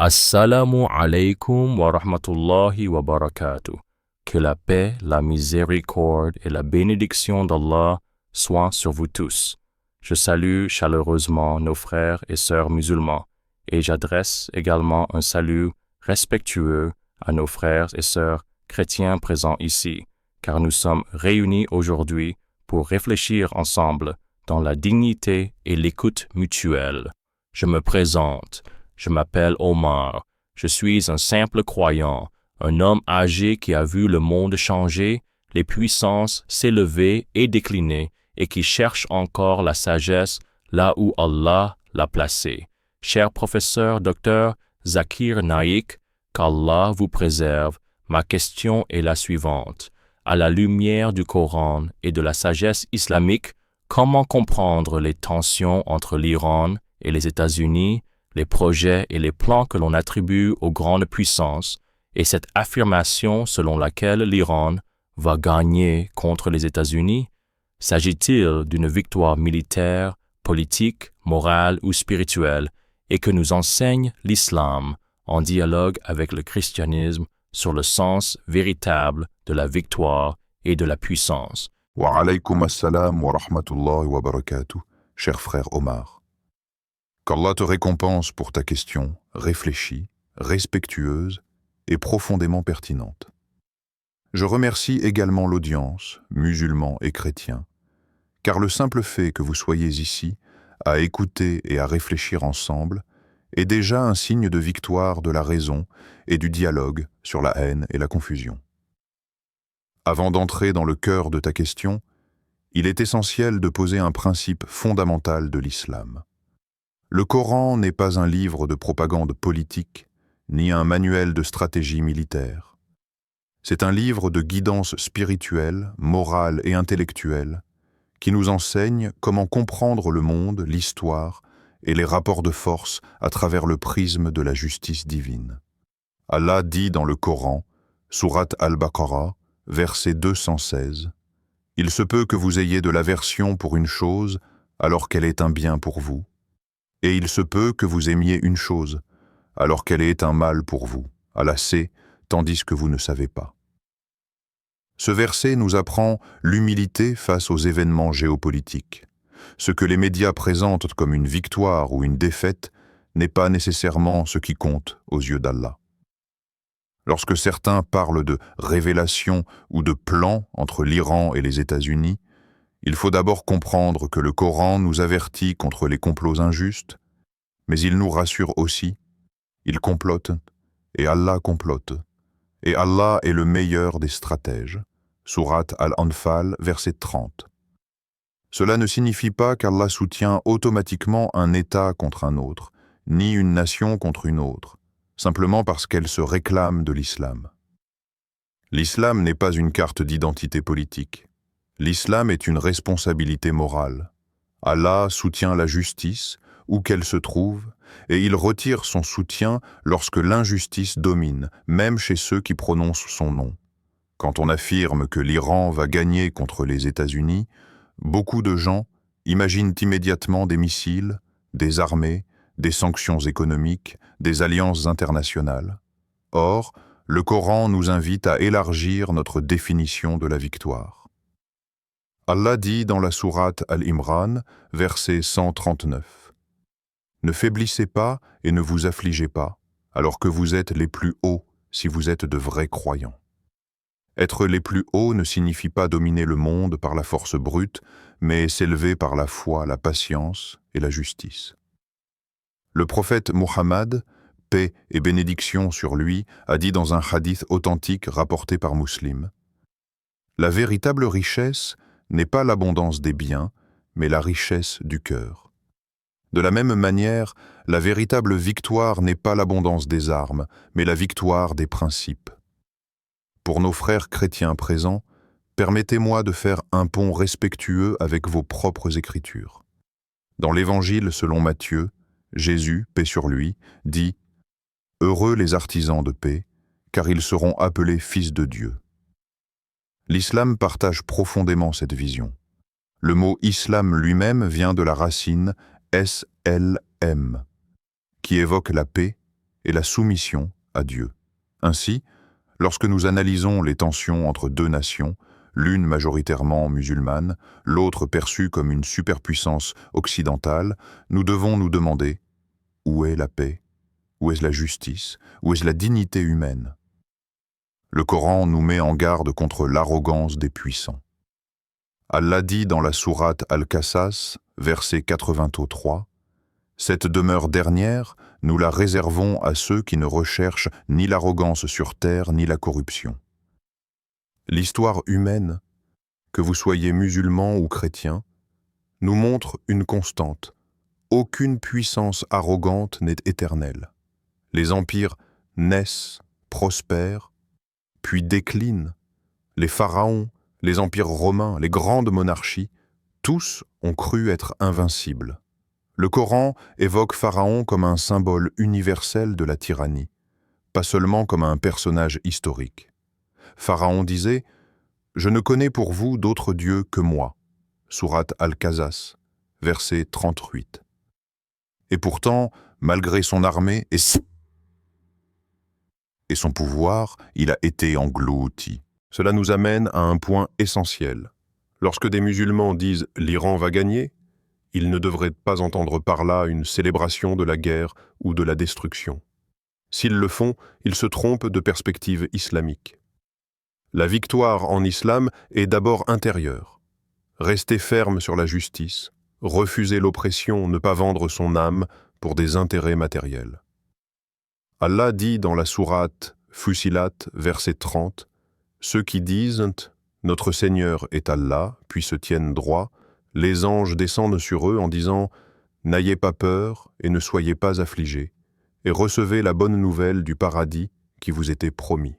Assalamu alaikum wa rahmatullahi wa barakatuh. Que la paix, la miséricorde et la bénédiction d'Allah soient sur vous tous. Je salue chaleureusement nos frères et sœurs musulmans et j'adresse également un salut respectueux à nos frères et sœurs chrétiens présents ici, car nous sommes réunis aujourd'hui pour réfléchir ensemble dans la dignité et l'écoute mutuelle. Je me présente. Je m'appelle Omar. Je suis un simple croyant, un homme âgé qui a vu le monde changer, les puissances s'élever et décliner, et qui cherche encore la sagesse là où Allah l'a placée. Cher professeur Dr Zakir Naik, qu'Allah vous préserve, ma question est la suivante. À la lumière du Coran et de la sagesse islamique, comment comprendre les tensions entre l'Iran et les États-Unis, les projets et les plans que l'on attribue aux grandes puissances, et cette affirmation selon laquelle l'Iran va gagner contre les États-Unis? S'agit-il d'une victoire militaire, politique, morale ou spirituelle, et que nous enseigne l'islam en dialogue avec le christianisme sur le sens véritable de la victoire et de la puissance? Wa alaykum assalam wa rahmatullahi wa barakatuh, cher frère Omar. Qu'Allah te récompense pour ta question réfléchie, respectueuse et profondément pertinente. Je remercie également l'audience, musulmans et chrétiens, car le simple fait que vous soyez ici, à écouter et à réfléchir ensemble, est déjà un signe de victoire de la raison et du dialogue sur la haine et la confusion. Avant d'entrer dans le cœur de ta question, il est essentiel de poser un principe fondamental de l'islam. Le Coran n'est pas un livre de propagande politique, ni un manuel de stratégie militaire. C'est un livre de guidance spirituelle, morale et intellectuelle, qui nous enseigne comment comprendre le monde, l'histoire et les rapports de force à travers le prisme de la justice divine. Allah dit dans le Coran, sourate Al-Baqarah, verset 216, « Il se peut que vous ayez de l'aversion pour une chose alors qu'elle est un bien pour vous. Et il se peut que vous aimiez une chose, alors qu'elle est un mal pour vous. Allah sait, tandis que vous ne savez pas. » Ce verset nous apprend l'humilité face aux événements géopolitiques. Ce que les médias présentent comme une victoire ou une défaite n'est pas nécessairement ce qui compte aux yeux d'Allah. Lorsque certains parlent de révélation ou de plan entre l'Iran et les États-Unis, il faut d'abord comprendre que le Coran nous avertit contre les complots injustes, mais il nous rassure aussi, il complote et Allah complote, et Allah est le meilleur des stratèges. Sourate Al-Anfal, verset 30. Cela ne signifie pas qu'Allah soutient automatiquement un État contre un autre, ni une nation contre une autre, simplement parce qu'elle se réclame de l'islam. L'islam n'est pas une carte d'identité politique. L'islam est une responsabilité morale. Allah soutient la justice, où qu'elle se trouve, et il retire son soutien lorsque l'injustice domine, même chez ceux qui prononcent son nom. Quand on affirme que l'Iran va gagner contre les États-Unis, beaucoup de gens imaginent immédiatement des missiles, des armées, des sanctions économiques, des alliances internationales. Or, le Coran nous invite à élargir notre définition de la victoire. Allah dit dans la sourate Al-Imran, verset 139, « Ne faiblissez pas et ne vous affligez pas, alors que vous êtes les plus hauts si vous êtes de vrais croyants. » Être les plus hauts ne signifie pas dominer le monde par la force brute, mais s'élever par la foi, la patience et la justice. Le prophète Muhammad, paix et bénédiction sur lui, a dit dans un hadith authentique rapporté par Muslim, « La véritable richesse n'est pas l'abondance des biens, mais la richesse du cœur. De la même manière, la véritable victoire n'est pas l'abondance des armes, mais la victoire des principes. » Pour nos frères chrétiens présents, permettez-moi de faire un pont respectueux avec vos propres écritures. Dans l'Évangile selon Matthieu, Jésus, paix sur lui, dit « Heureux les artisans de paix, car ils seront appelés fils de Dieu. » L'islam partage profondément cette vision. Le mot islam lui-même vient de la racine SLM, qui évoque la paix et la soumission à Dieu. Ainsi, lorsque nous analysons les tensions entre deux nations, l'une majoritairement musulmane, l'autre perçue comme une superpuissance occidentale, nous devons nous demander où est la paix, où est la justice, où est la dignité humaine. Le Coran nous met en garde contre l'arrogance des puissants. Allah dit dans la sourate Al-Qasas, verset 83, « Cette demeure dernière, nous la réservons à ceux qui ne recherchent ni l'arrogance sur terre ni la corruption. » L'histoire humaine, que vous soyez musulman ou chrétien, nous montre une constante. Aucune puissance arrogante n'est éternelle. Les empires naissent, prospèrent, puis déclinent. Les pharaons, les empires romains, les grandes monarchies, tous ont cru être invincibles. Le Coran évoque Pharaon comme un symbole universel de la tyrannie, pas seulement comme un personnage historique. Pharaon disait « Je ne connais pour vous d'autre Dieu que moi » sourate Al-Qasas, verset 38. Et pourtant, malgré son armée et son pouvoir, il a été englouti. Cela nous amène à un point essentiel. Lorsque des musulmans disent « l'Iran va gagner », ils ne devraient pas entendre par là une célébration de la guerre ou de la destruction. S'ils le font, ils se trompent de perspective islamique. La victoire en islam est d'abord intérieure. Rester ferme sur la justice, refuser l'oppression, ne pas vendre son âme pour des intérêts matériels. Allah dit dans la sourate Fussilat, verset 30, « Ceux qui disent « Notre Seigneur est Allah », puis se tiennent droit, les anges descendent sur eux en disant « N'ayez pas peur et ne soyez pas affligés, et recevez la bonne nouvelle du paradis qui vous était promis. »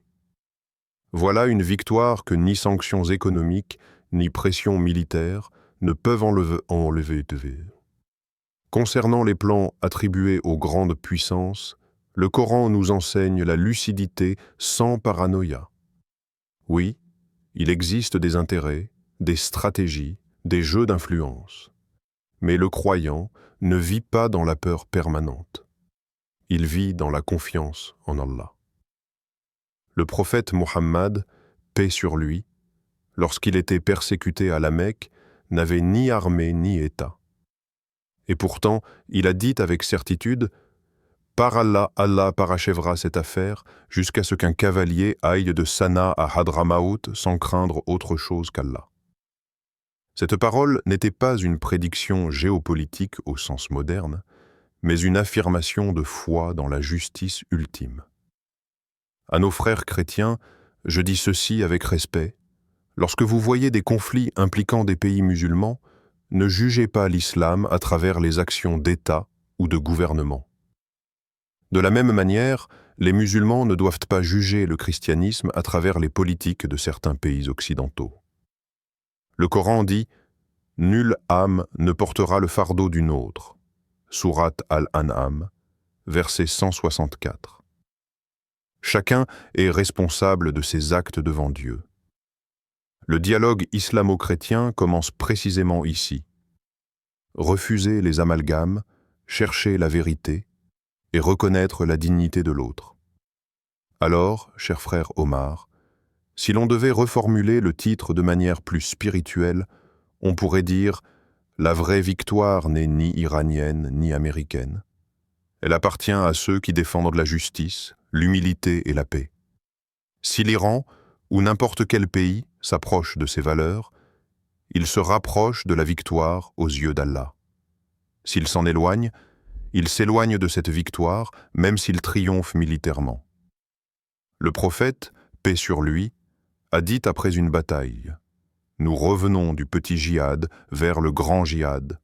Voilà une victoire que ni sanctions économiques, ni pression militaire ne peuvent enlever. Concernant les plans attribués aux grandes puissances, le Coran nous enseigne la lucidité sans paranoïa. Oui, il existe des intérêts, des stratégies, des jeux d'influence. Mais le croyant ne vit pas dans la peur permanente. Il vit dans la confiance en Allah. Le prophète Mohammed, paix sur lui, lorsqu'il était persécuté à la Mecque, n'avait ni armée ni État. Et pourtant, il a dit avec certitude « Par Allah, Allah parachèvera cette affaire jusqu'à ce qu'un cavalier aille de Sanaa à Hadramaout sans craindre autre chose qu'Allah. » Cette parole n'était pas une prédiction géopolitique au sens moderne, mais une affirmation de foi dans la justice ultime. À nos frères chrétiens, je dis ceci avec respect. Lorsque vous voyez des conflits impliquant des pays musulmans, ne jugez pas l'islam à travers les actions d'État ou de gouvernement. De la même manière, les musulmans ne doivent pas juger le christianisme à travers les politiques de certains pays occidentaux. Le Coran dit « Nulle âme ne portera le fardeau d'une autre » sourate Al-An'am, verset 164. Chacun est responsable de ses actes devant Dieu. Le dialogue islamo-chrétien commence précisément ici. Refuser les amalgames, chercher la vérité et reconnaître la dignité de l'autre. Alors, cher frère Omar, si l'on devait reformuler le titre de manière plus spirituelle, on pourrait dire « La vraie victoire n'est ni iranienne ni américaine. Elle appartient à ceux qui défendent la justice, l'humilité et la paix. Si l'Iran, ou n'importe quel pays, s'approche de ces valeurs, il se rapproche de la victoire aux yeux d'Allah. S'il s'en éloigne, il s'éloigne de cette victoire, même s'il triomphe militairement. Le prophète, paix sur lui, a dit après une bataille « Nous revenons du petit djihad vers le grand djihad,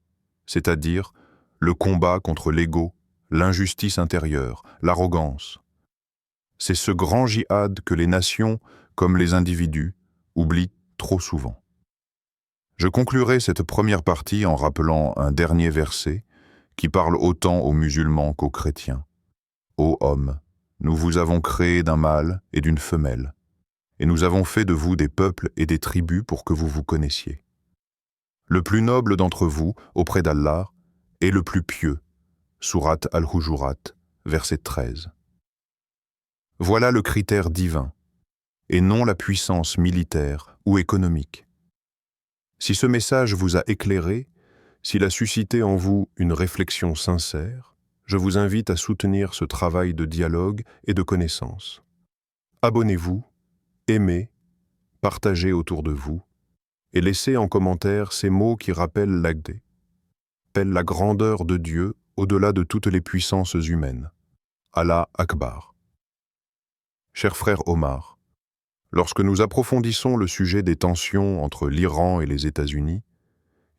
c'est-à-dire le combat contre l'ego, l'injustice intérieure, l'arrogance. C'est ce grand djihad que les nations, comme les individus, oublient trop souvent. » Je conclurai cette première partie en rappelant un dernier verset qui parle autant aux musulmans qu'aux chrétiens. « Ô hommes, nous vous avons créés d'un mâle et d'une femelle, et nous avons fait de vous des peuples et des tribus pour que vous vous connaissiez. Le plus noble d'entre vous, auprès d'Allah, est le plus pieux. » Sourate Al-Hujurat, verset 13. Voilà le critère divin, et non la puissance militaire ou économique. Si ce message vous a éclairé, s'il a suscité en vous une réflexion sincère, je vous invite à soutenir ce travail de dialogue et de connaissance. Abonnez-vous, aimez, partagez autour de vous, et laissez en commentaire ces mots qui rappellent la grandeur de Dieu au-delà de toutes les puissances humaines. Allah Akbar. Cher frère Omar, lorsque nous approfondissons le sujet des tensions entre l'Iran et les États-Unis,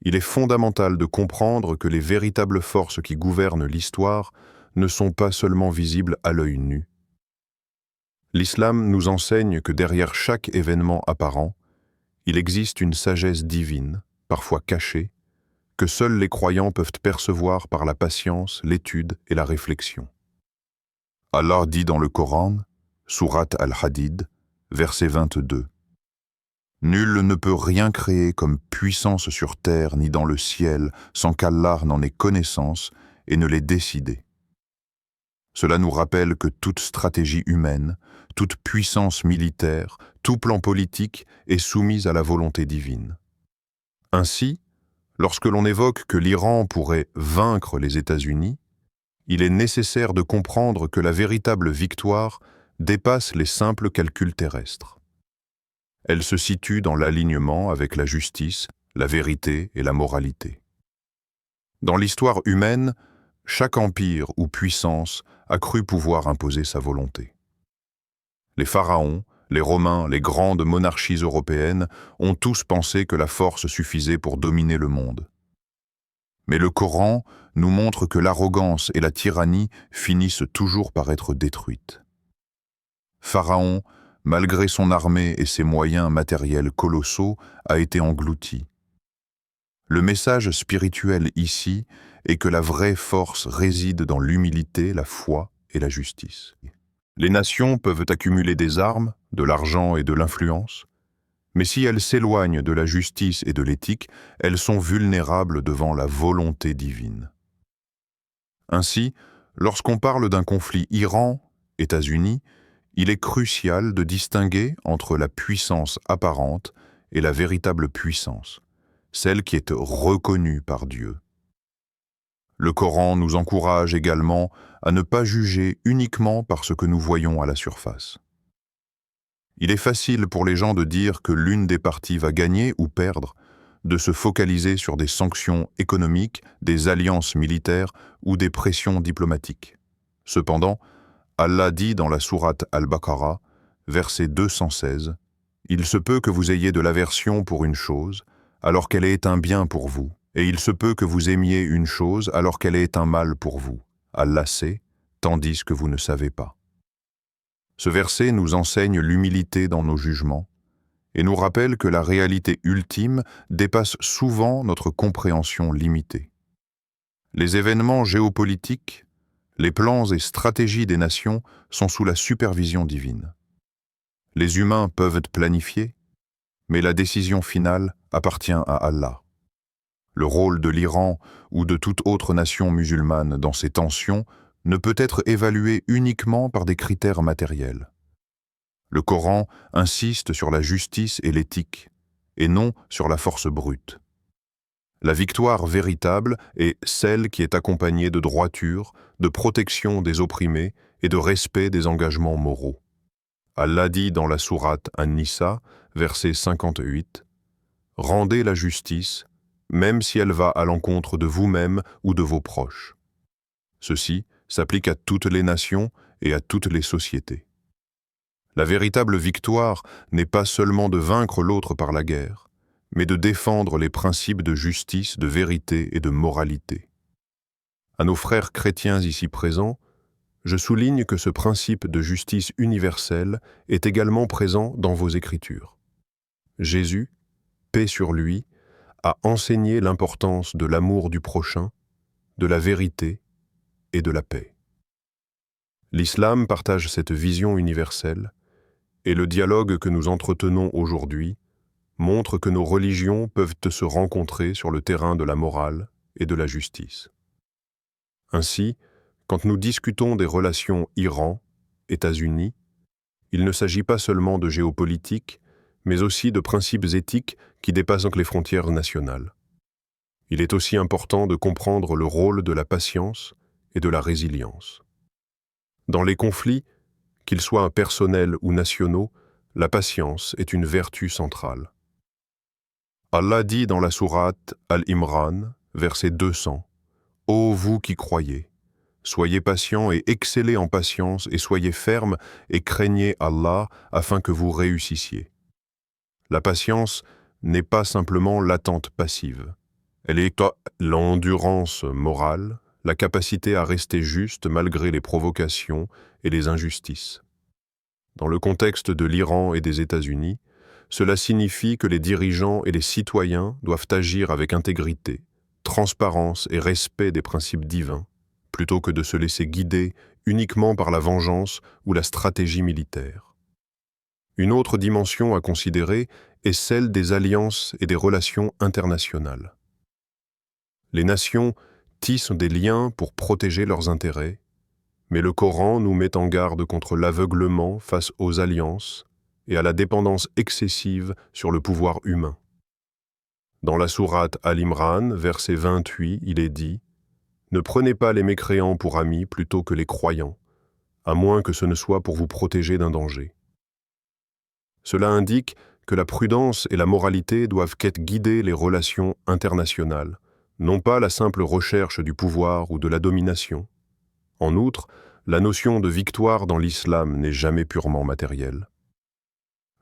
il est fondamental de comprendre que les véritables forces qui gouvernent l'histoire ne sont pas seulement visibles à l'œil nu. L'islam nous enseigne que derrière chaque événement apparent, il existe une sagesse divine, parfois cachée, que seuls les croyants peuvent percevoir par la patience, l'étude et la réflexion. Allah dit dans le Coran, sourate Al-Hadid, verset 22, « Nul ne peut rien créer comme puissance sur terre ni dans le ciel sans qu'Allah n'en ait connaissance et ne l'ait décidé. » Cela nous rappelle que toute stratégie humaine, toute puissance militaire, tout plan politique est soumise à la volonté divine. Ainsi, lorsque l'on évoque que l'Iran pourrait vaincre les États-Unis, il est nécessaire de comprendre que la véritable victoire dépasse les simples calculs terrestres. Elle se situe dans l'alignement avec la justice, la vérité et la moralité. Dans l'histoire humaine, chaque empire ou puissance a cru pouvoir imposer sa volonté. Les pharaons, les Romains, les grandes monarchies européennes ont tous pensé que la force suffisait pour dominer le monde. Mais le Coran nous montre que l'arrogance et la tyrannie finissent toujours par être détruites. Pharaon, malgré son armée et ses moyens matériels colossaux, a été englouti. Le message spirituel ici est que la vraie force réside dans l'humilité, la foi et la justice. Les nations peuvent accumuler des armes, de l'argent et de l'influence, mais si elles s'éloignent de la justice et de l'éthique, elles sont vulnérables devant la volonté divine. Ainsi, lorsqu'on parle d'un conflit Iran-États-Unis, il est crucial de distinguer entre la puissance apparente et la véritable puissance, celle qui est reconnue par Dieu. Le Coran nous encourage également à ne pas juger uniquement par ce que nous voyons à la surface. Il est facile pour les gens de dire que l'une des parties va gagner ou perdre, de se focaliser sur des sanctions économiques, des alliances militaires ou des pressions diplomatiques. Cependant, Allah dit dans la sourate Al-Baqarah, verset 216, « Il se peut que vous ayez de l'aversion pour une chose, alors qu'elle est un bien pour vous, et il se peut que vous aimiez une chose alors qu'elle est un mal pour vous. Allah sait, tandis que vous ne savez pas. » Ce verset nous enseigne l'humilité dans nos jugements et nous rappelle que la réalité ultime dépasse souvent notre compréhension limitée. Les événements géopolitiques, les plans et stratégies des nations sont sous la supervision divine. Les humains peuvent planifier, mais la décision finale appartient à Allah. Le rôle de l'Iran ou de toute autre nation musulmane dans ces tensions ne peut être évalué uniquement par des critères matériels. Le Coran insiste sur la justice et l'éthique, et non sur la force brute. La victoire véritable est celle qui est accompagnée de droiture, de protection des opprimés et de respect des engagements moraux. Allah dit dans la sourate An-Nisa, verset 58, « Rendez la justice, même si elle va à l'encontre de vous-même ou de vos proches. » Ceci s'applique à toutes les nations et à toutes les sociétés. La véritable victoire n'est pas seulement de vaincre l'autre par la guerre, mais de défendre les principes de justice, de vérité et de moralité. À nos frères chrétiens ici présents, je souligne que ce principe de justice universelle est également présent dans vos Écritures. Jésus, paix sur lui, a enseigné l'importance de l'amour du prochain, de la vérité et de la paix. L'islam partage cette vision universelle, et le dialogue que nous entretenons aujourd'hui montre que nos religions peuvent se rencontrer sur le terrain de la morale et de la justice. Ainsi, quand nous discutons des relations Iran, États-Unis, il ne s'agit pas seulement de géopolitique, mais aussi de principes éthiques qui dépassent donc les frontières nationales. Il est aussi important de comprendre le rôle de la patience et de la résilience. Dans les conflits, qu'ils soient personnels ou nationaux, la patience est une vertu centrale. Allah dit dans la sourate Al-Imran, verset 200, « Ô vous qui croyez, soyez patients et excellez en patience et soyez fermes et craignez Allah afin que vous réussissiez. » La patience n'est pas simplement l'attente passive. Elle est l'endurance morale, la capacité à rester juste malgré les provocations et les injustices. Dans le contexte de l'Iran et des États-Unis, cela signifie que les dirigeants et les citoyens doivent agir avec intégrité, transparence et respect des principes divins, plutôt que de se laisser guider uniquement par la vengeance ou la stratégie militaire. Une autre dimension à considérer est celle des alliances et des relations internationales. Les nations tissent des liens pour protéger leurs intérêts, mais le Coran nous met en garde contre l'aveuglement face aux alliances et à la dépendance excessive sur le pouvoir humain. Dans la sourate Al-Imran, verset 28, il est dit « Ne prenez pas les mécréants pour amis plutôt que les croyants, à moins que ce ne soit pour vous protéger d'un danger. » Cela indique que la prudence et la moralité doivent guider les relations internationales, non pas la simple recherche du pouvoir ou de la domination. En outre, la notion de victoire dans l'islam n'est jamais purement matérielle.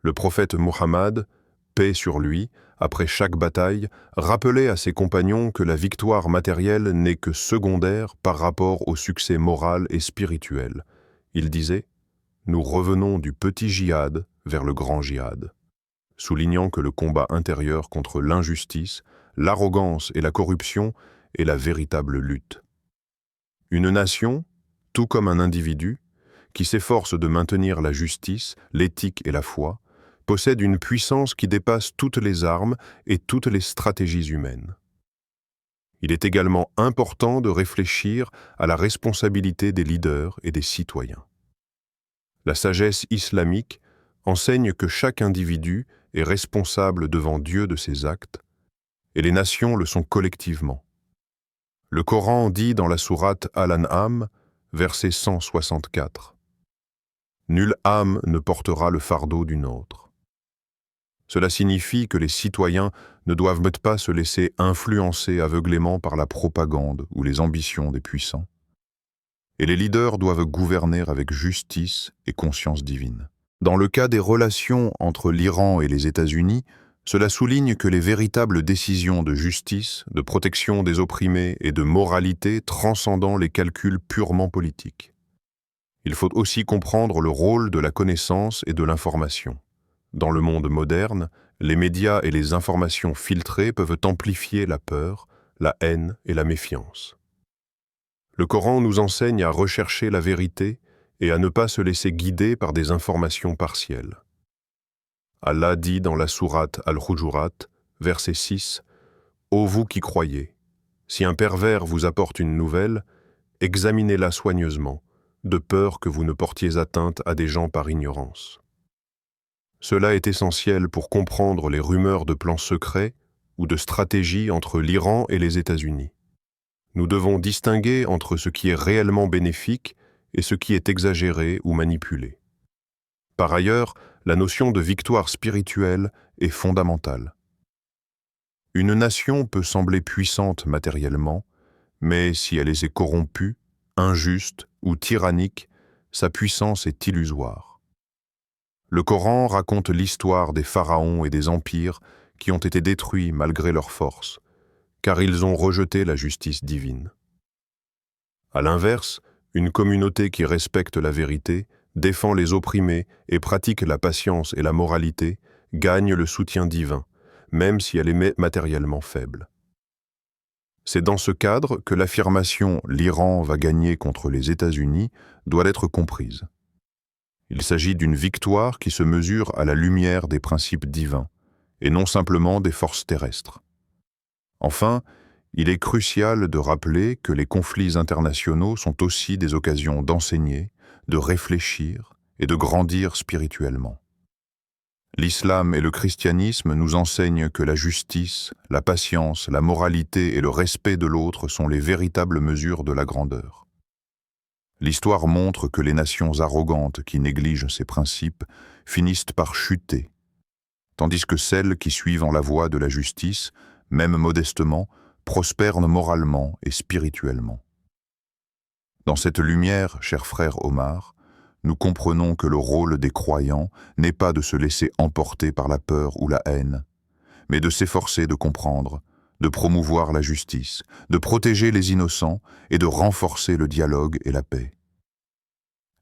Le prophète Muhammad, paix sur lui, après chaque bataille, rappelait à ses compagnons que la victoire matérielle n'est que secondaire par rapport au succès moral et spirituel. Il disait « Nous revenons du petit djihad vers le grand djihad », soulignant que le combat intérieur contre l'injustice, l'arrogance et la corruption est la véritable lutte. Une nation, tout comme un individu, qui s'efforce de maintenir la justice, l'éthique et la foi, possède une puissance qui dépasse toutes les armes et toutes les stratégies humaines. Il est également important de réfléchir à la responsabilité des leaders et des citoyens. La sagesse islamique enseigne que chaque individu est responsable devant Dieu de ses actes, et les nations le sont collectivement. Le Coran dit dans la sourate Al-An'am, verset 164, « Nulle âme ne portera le fardeau d'une autre. » Cela signifie que les citoyens ne doivent pas se laisser influencer aveuglément par la propagande ou les ambitions des puissants. Et les leaders doivent gouverner avec justice et conscience divine. Dans le cas des relations entre l'Iran et les États-Unis, cela souligne que les véritables décisions de justice, de protection des opprimés et de moralité transcendant les calculs purement politiques. Il faut aussi comprendre le rôle de la connaissance et de l'information. Dans le monde moderne, les médias et les informations filtrées peuvent amplifier la peur, la haine et la méfiance. Le Coran nous enseigne à rechercher la vérité et à ne pas se laisser guider par des informations partielles. Allah dit dans la sourate Al-Hujurat, verset 6, « Ô vous qui croyez, si un pervers vous apporte une nouvelle, examinez-la soigneusement, de peur que vous ne portiez atteinte à des gens par ignorance. » Cela est essentiel pour comprendre les rumeurs de plans secrets ou de stratégies entre l'Iran et les États-Unis. Nous devons distinguer entre ce qui est réellement bénéfique et ce qui est exagéré ou manipulé. Par ailleurs, la notion de victoire spirituelle est fondamentale. Une nation peut sembler puissante matériellement, mais si elle est corrompue, injuste ou tyrannique, sa puissance est illusoire. Le Coran raconte l'histoire des pharaons et des empires qui ont été détruits malgré leur force, car ils ont rejeté la justice divine. À l'inverse, une communauté qui respecte la vérité, défend les opprimés et pratique la patience et la moralité, gagne le soutien divin, même si elle est matériellement faible. C'est dans ce cadre que l'affirmation « l'Iran va gagner contre les États-Unis » doit être comprise. Il s'agit d'une victoire qui se mesure à la lumière des principes divins, et non simplement des forces terrestres. Enfin, il est crucial de rappeler que les conflits internationaux sont aussi des occasions d'enseigner, de réfléchir et de grandir spirituellement. L'islam et le christianisme nous enseignent que la justice, la patience, la moralité et le respect de l'autre sont les véritables mesures de la grandeur. L'histoire montre que les nations arrogantes qui négligent ces principes finissent par chuter, tandis que celles qui suivent en la voie de la justice, même modestement, prospèrent moralement et spirituellement. Dans cette lumière, cher frère Omar, nous comprenons que le rôle des croyants n'est pas de se laisser emporter par la peur ou la haine, mais de s'efforcer de comprendre, de promouvoir la justice, de protéger les innocents et de renforcer le dialogue et la paix.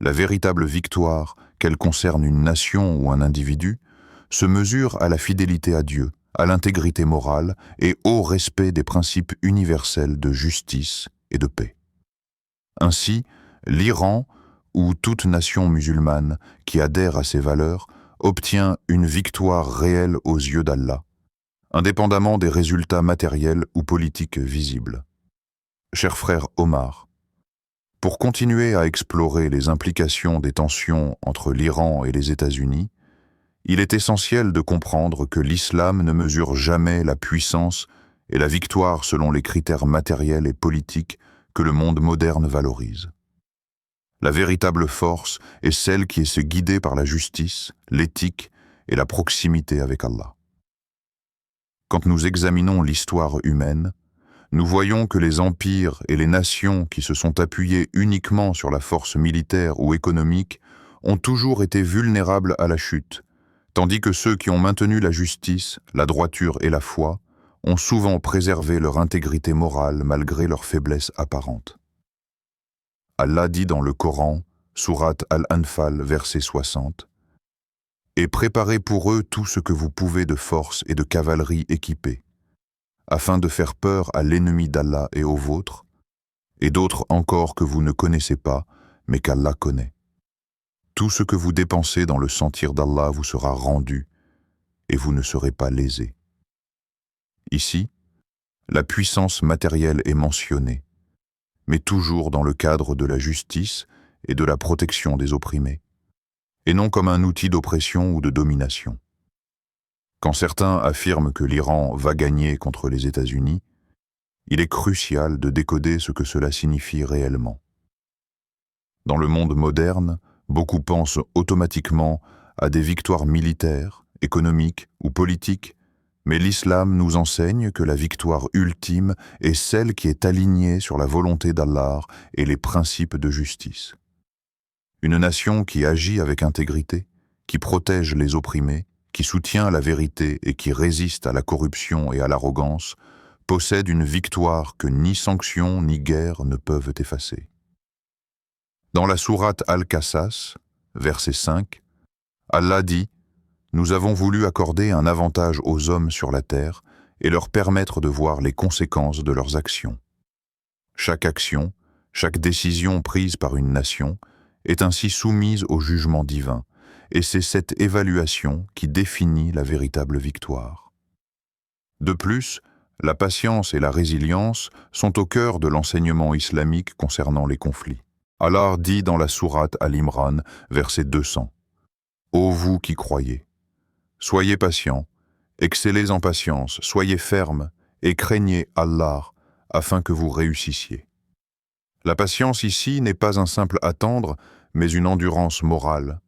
La véritable victoire, qu'elle concerne une nation ou un individu, se mesure à la fidélité à Dieu, à l'intégrité morale et au respect des principes universels de justice et de paix. Ainsi, l'Iran, ou toute nation musulmane qui adhère à ces valeurs, obtient une victoire réelle aux yeux d'Allah, indépendamment des résultats matériels ou politiques visibles. Cher frère Omar, pour continuer à explorer les implications des tensions entre l'Iran et les États-Unis, il est essentiel de comprendre que l'islam ne mesure jamais la puissance et la victoire selon les critères matériels et politiques que le monde moderne valorise. La véritable force est celle qui est se guider par la justice, l'éthique et la proximité avec Allah. Quand nous examinons l'histoire humaine, nous voyons que les empires et les nations qui se sont appuyés uniquement sur la force militaire ou économique ont toujours été vulnérables à la chute, tandis que ceux qui ont maintenu la justice, la droiture et la foi ont souvent préservé leur intégrité morale malgré leur faiblesse apparente. Allah dit dans le Coran, sourate Al-Anfal, verset 60, « Et préparez pour eux tout ce que vous pouvez de force et de cavalerie équipée, afin de faire peur à l'ennemi d'Allah et aux vôtres, et d'autres encore que vous ne connaissez pas, mais qu'Allah connaît. Tout ce que vous dépensez dans le sentier d'Allah vous sera rendu, et vous ne serez pas lésés. » Ici, la puissance matérielle est mentionnée, mais toujours dans le cadre de la justice et de la protection des opprimés, et non comme un outil d'oppression ou de domination. Quand certains affirment que l'Iran va gagner contre les États-Unis, il est crucial de décoder ce que cela signifie réellement. Dans le monde moderne, beaucoup pensent automatiquement à des victoires militaires, économiques ou politiques, mais l'islam nous enseigne que la victoire ultime est celle qui est alignée sur la volonté d'Allah et les principes de justice. Une nation qui agit avec intégrité, qui protège les opprimés, qui soutient la vérité et qui résiste à la corruption et à l'arrogance, possède une victoire que ni sanctions ni guerre ne peuvent effacer. Dans la sourate Al-Qasas, verset 5, Allah dit « Nous avons voulu accorder un avantage aux hommes sur la terre et leur permettre de voir les conséquences de leurs actions. Chaque action, chaque décision prise par une nation est ainsi soumise au jugement divin, et c'est cette évaluation qui définit la véritable victoire. De plus, la patience et la résilience sont au cœur de l'enseignement islamique concernant les conflits. Allah dit dans la sourate Al-Imran, verset 200, « Ô vous qui croyez, soyez patients, excellez en patience, soyez fermes et craignez Allah afin que vous réussissiez. » La patience ici n'est pas un simple attendre, mais une endurance morale,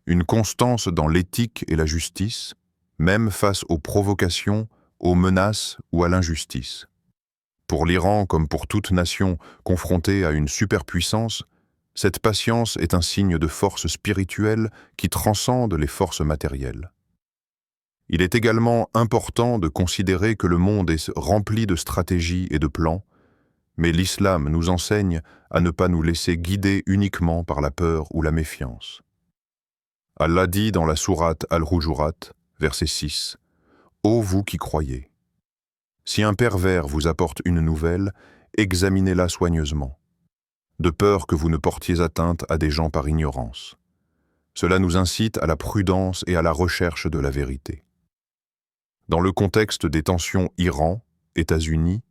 une constance dans l'éthique et la justice, même face aux provocations, aux menaces ou à l'injustice. Pour l'Iran comme pour toute nation confrontée à une superpuissance, cette patience est un signe de force spirituelle qui transcende les forces matérielles. Il est également important de considérer que le monde est rempli de stratégies et de plans, mais l'islam nous enseigne à ne pas nous laisser guider uniquement par la peur ou la méfiance. Allah dit dans la sourate Al-Hujurat, verset 6, « Ô vous qui croyez, si un pervers vous apporte une nouvelle, examinez-la soigneusement, de peur que vous ne portiez atteinte à des gens par ignorance. Cela nous incite à la prudence et à la recherche de la vérité. » Dans le contexte des tensions Iran-États-Unis,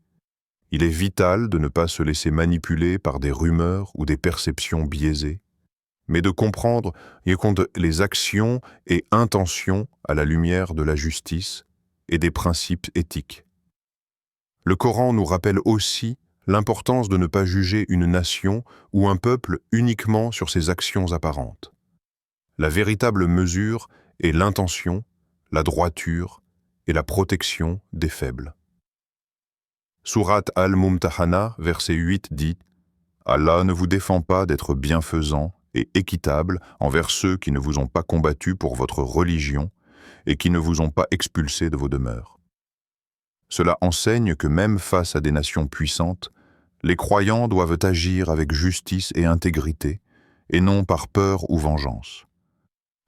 il est vital de ne pas se laisser manipuler par des rumeurs ou des perceptions biaisées, mais de comprendre les actions et intentions à la lumière de la justice et des principes éthiques. Le Coran nous rappelle aussi l'importance de ne pas juger une nation ou un peuple uniquement sur ses actions apparentes. La véritable mesure est l'intention, la droiture et la protection des faibles. Sourate Al-Mumtahana, verset 8 dit « Allah ne vous défend pas d'être bienfaisant et équitable envers ceux qui ne vous ont pas combattu pour votre religion et qui ne vous ont pas expulsé de vos demeures. » Cela enseigne que même face à des nations puissantes, les croyants doivent agir avec justice et intégrité, et non par peur ou vengeance.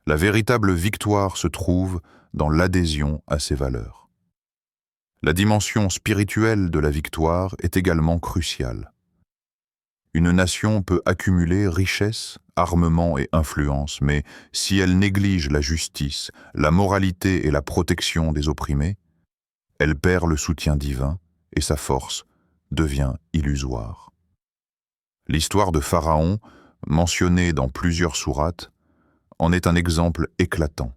La véritable victoire se trouve dans l'adhésion à ces valeurs. La dimension spirituelle de la victoire est également cruciale. Une nation peut accumuler richesse, armement et influence, mais si elle néglige la justice, la moralité et la protection des opprimés, elle perd le soutien divin et sa force devient illusoire. L'histoire de Pharaon, mentionnée dans plusieurs sourates, en est un exemple éclatant.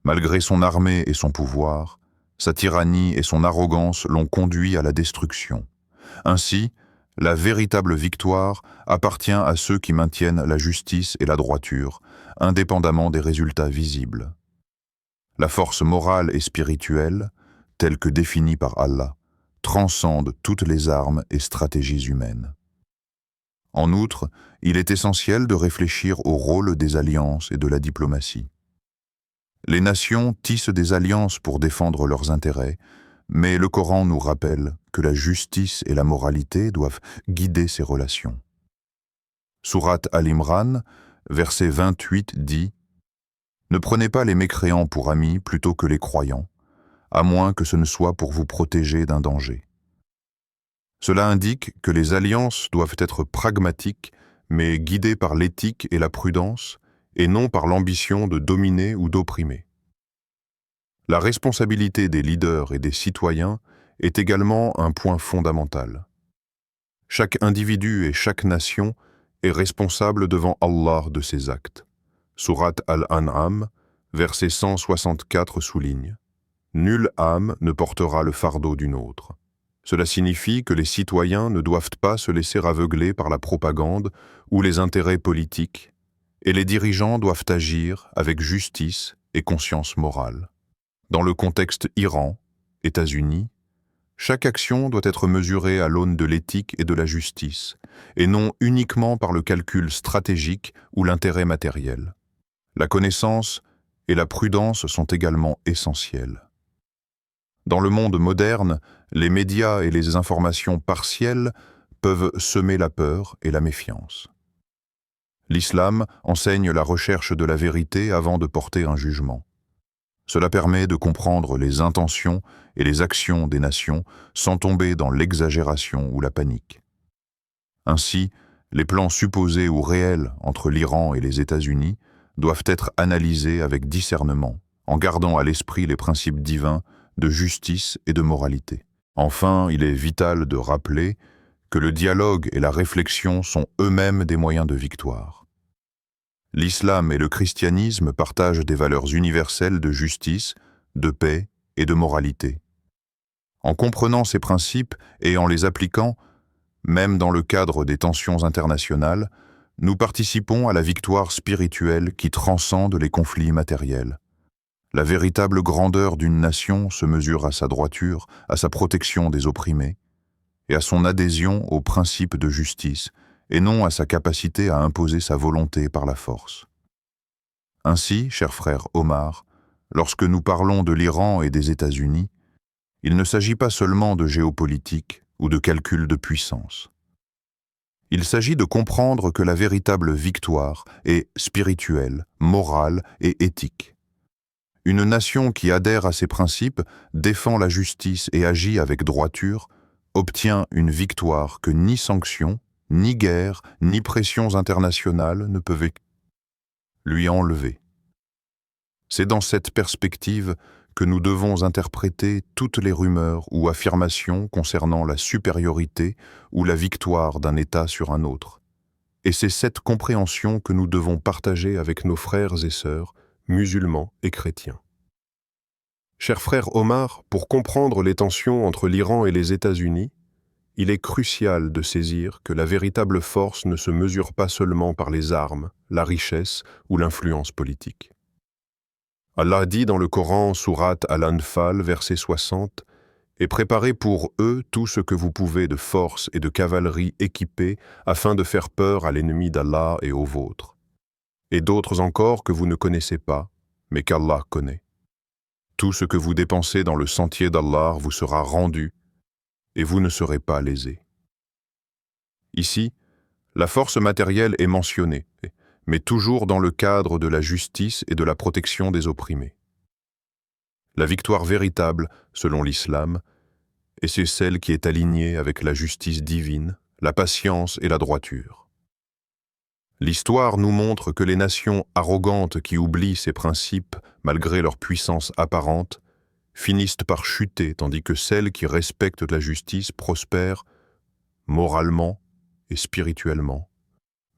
Malgré son armée et son pouvoir, sa tyrannie et son arrogance l'ont conduit à la destruction. Ainsi, la véritable victoire appartient à ceux qui maintiennent la justice et la droiture, indépendamment des résultats visibles. La force morale et spirituelle, telle que définie par Allah, transcende toutes les armes et stratégies humaines. En outre, il est essentiel de réfléchir au rôle des alliances et de la diplomatie. Les nations tissent des alliances pour défendre leurs intérêts, mais le Coran nous rappelle que la justice et la moralité doivent guider ces relations. Sourate Al-Imran, verset 28 dit « Ne prenez pas les mécréants pour amis plutôt que les croyants, à moins que ce ne soit pour vous protéger d'un danger. » Cela indique que les alliances doivent être pragmatiques, mais guidées par l'éthique et la prudence, et non par l'ambition de dominer ou d'opprimer. La responsabilité des leaders et des citoyens est également un point fondamental. Chaque individu et chaque nation est responsable devant Allah de ses actes. Sourate Al-An'am, verset 164 souligne « Nulle âme ne portera le fardeau d'une autre ». Cela signifie que les citoyens ne doivent pas se laisser aveugler par la propagande ou les intérêts politiques, et les dirigeants doivent agir avec justice et conscience morale. Dans le contexte Iran, États-Unis, chaque action doit être mesurée à l'aune de l'éthique et de la justice, et non uniquement par le calcul stratégique ou l'intérêt matériel. La connaissance et la prudence sont également essentielles. Dans le monde moderne, les médias et les informations partielles peuvent semer la peur et la méfiance. L'islam enseigne la recherche de la vérité avant de porter un jugement. Cela permet de comprendre les intentions et les actions des nations sans tomber dans l'exagération ou la panique. Ainsi, les plans supposés ou réels entre l'Iran et les États-Unis doivent être analysés avec discernement, en gardant à l'esprit les principes divins de justice et de moralité. Enfin, il est vital de rappeler que le dialogue et la réflexion sont eux-mêmes des moyens de victoire. L'islam et le christianisme partagent des valeurs universelles de justice, de paix et de moralité. En comprenant ces principes et en les appliquant, même dans le cadre des tensions internationales, nous participons à la victoire spirituelle qui transcende les conflits matériels. La véritable grandeur d'une nation se mesure à sa droiture, à sa protection des opprimés, et à son adhésion aux principes de justice, et non à sa capacité à imposer sa volonté par la force. Ainsi, cher frère Omar, lorsque nous parlons de l'Iran et des États-Unis, il ne s'agit pas seulement de géopolitique ou de calcul de puissance. Il s'agit de comprendre que la véritable victoire est spirituelle, morale et éthique. Une nation qui adhère à ces principes, défend la justice et agit avec droiture, obtient une victoire que ni sanctions, ni guerre, ni pressions internationales ne peuvent lui enlever. C'est dans cette perspective que nous devons interpréter toutes les rumeurs ou affirmations concernant la supériorité ou la victoire d'un État sur un autre. Et c'est cette compréhension que nous devons partager avec nos frères et sœurs, musulmans et chrétiens. Cher frère Omar, pour comprendre les tensions entre l'Iran et les États-Unis, il est crucial de saisir que la véritable force ne se mesure pas seulement par les armes, la richesse ou l'influence politique. Allah dit dans le Coran, sourate Al-Anfal, verset 60, « Et préparez pour eux tout ce que vous pouvez de force et de cavalerie équipée afin de faire peur à l'ennemi d'Allah et aux vôtres. Et d'autres encore que vous ne connaissez pas, mais qu'Allah connaît. Tout ce que vous dépensez dans le sentier d'Allah vous sera rendu, et vous ne serez pas lésés. » Ici, la force matérielle est mentionnée, mais toujours dans le cadre de la justice et de la protection des opprimés. La victoire véritable, selon l'islam, et c'est celle qui est alignée avec la justice divine, la patience et la droiture. L'histoire nous montre que les nations arrogantes qui oublient ces principes, malgré leur puissance apparente, finissent par chuter, tandis que celles qui respectent la justice prospèrent moralement et spirituellement,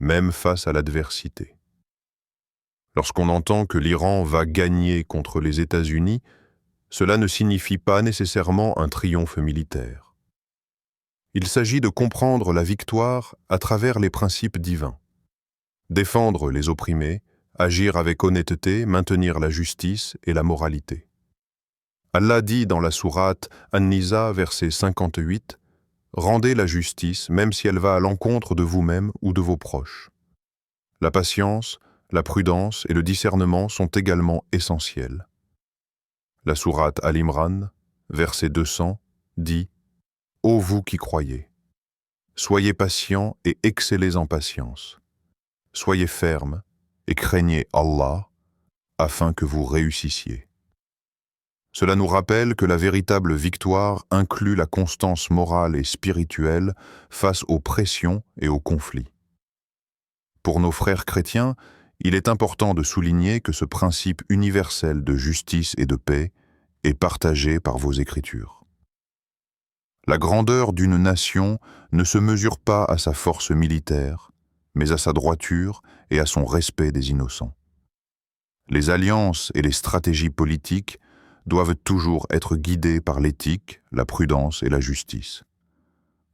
même face à l'adversité. Lorsqu'on entend que l'Iran va gagner contre les États-Unis, cela ne signifie pas nécessairement un triomphe militaire. Il s'agit de comprendre la victoire à travers les principes divins. Défendre les opprimés, agir avec honnêteté, maintenir la justice et la moralité. Allah dit dans la sourate An-Nisa, verset 58, « Rendez la justice, même si elle va à l'encontre de vous-même ou de vos proches. » La patience, la prudence et le discernement sont également essentiels. La sourate Al-Imran, verset 200, dit « Ô vous qui croyez, soyez patients et excellez en patience. Soyez fermes et craignez Allah, afin que vous réussissiez. » Cela nous rappelle que la véritable victoire inclut la constance morale et spirituelle face aux pressions et aux conflits. Pour nos frères chrétiens, il est important de souligner que ce principe universel de justice et de paix est partagé par vos Écritures. La grandeur d'une nation ne se mesure pas à sa force militaire, mais à sa droiture et à son respect des innocents. Les alliances et les stratégies politiques doivent toujours être guidées par l'éthique, la prudence et la justice.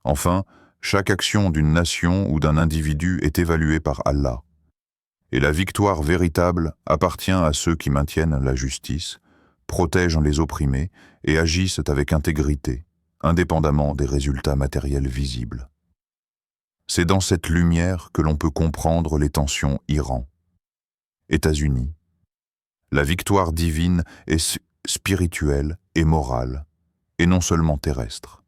Enfin, chaque action d'une nation ou d'un individu est évaluée par Allah. Et la victoire véritable appartient à ceux qui maintiennent la justice, protègent les opprimés et agissent avec intégrité, indépendamment des résultats matériels visibles. C'est dans cette lumière que l'on peut comprendre les tensions Iran, États-Unis. La victoire divine est spirituelle et morale, et non seulement terrestre.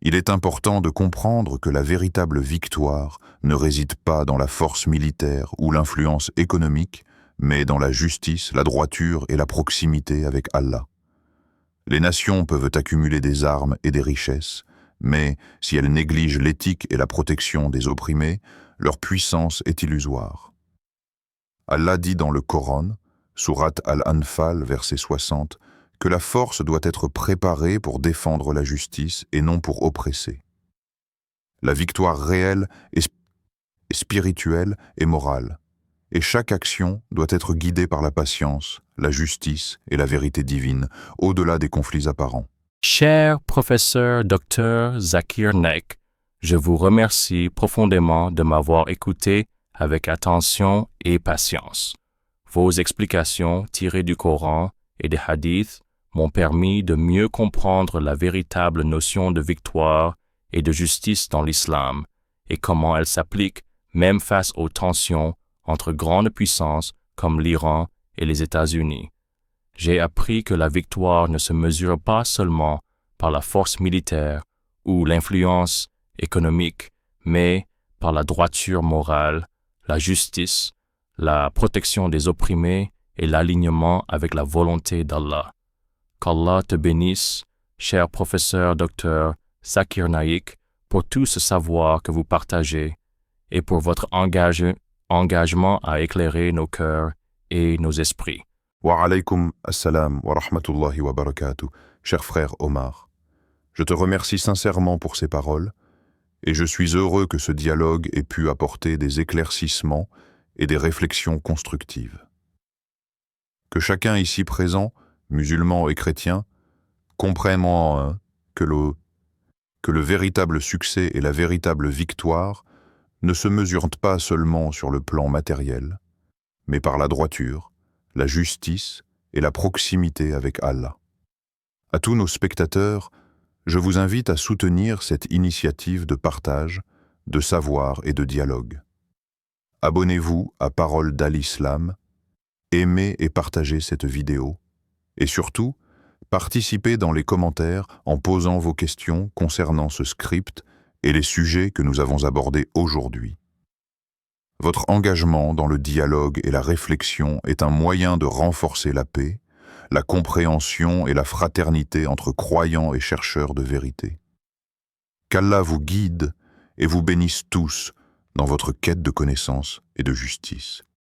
Il est important de comprendre que la véritable victoire ne réside pas dans la force militaire ou l'influence économique, mais dans la justice, la droiture et la proximité avec Allah. Les nations peuvent accumuler des armes et des richesses, mais si elles négligent l'éthique et la protection des opprimés, leur puissance est illusoire. Allah dit dans le Coran, sourate Al-Anfal, verset 60, que la force doit être préparée pour défendre la justice et non pour oppresser. La victoire réelle est spirituelle et morale, et chaque action doit être guidée par la patience, la justice et la vérité divine, au-delà des conflits apparents. Cher professeur Dr Zakir Naik, je vous remercie profondément de m'avoir écouté avec attention et patience. Vos explications tirées du Coran et des hadiths m'ont permis de mieux comprendre la véritable notion de victoire et de justice dans l'islam et comment elle s'applique même face aux tensions entre grandes puissances comme l'Iran et les États-Unis. J'ai appris que la victoire ne se mesure pas seulement par la force militaire ou l'influence économique, mais par la droiture morale, la justice, la protection des opprimés et l'alignement avec la volonté d'Allah. Qu'Allah te bénisse, cher professeur Dr Zakir Naik, pour tout ce savoir que vous partagez et pour votre engagement à éclairer nos cœurs et nos esprits. Wa alaykum assalam wa rahmatullahi wa barakatuh, cher frère Omar. Je te remercie sincèrement pour ces paroles et je suis heureux que ce dialogue ait pu apporter des éclaircissements et des réflexions constructives. Que chacun ici présent, musulman et chrétien, comprenne en un que le véritable succès et la véritable victoire ne se mesurent pas seulement sur le plan matériel, mais par la droiture, la justice et la proximité avec Allah. À tous nos spectateurs, je vous invite à soutenir cette initiative de partage, de savoir et de dialogue. Abonnez-vous à Parole d'Al-Islam, aimez et partagez cette vidéo, et surtout, participez dans les commentaires en posant vos questions concernant ce script et les sujets que nous avons abordés aujourd'hui. Votre engagement dans le dialogue et la réflexion est un moyen de renforcer la paix, la compréhension et la fraternité entre croyants et chercheurs de vérité. Qu'Allah vous guide et vous bénisse tous dans votre quête de connaissance et de justice.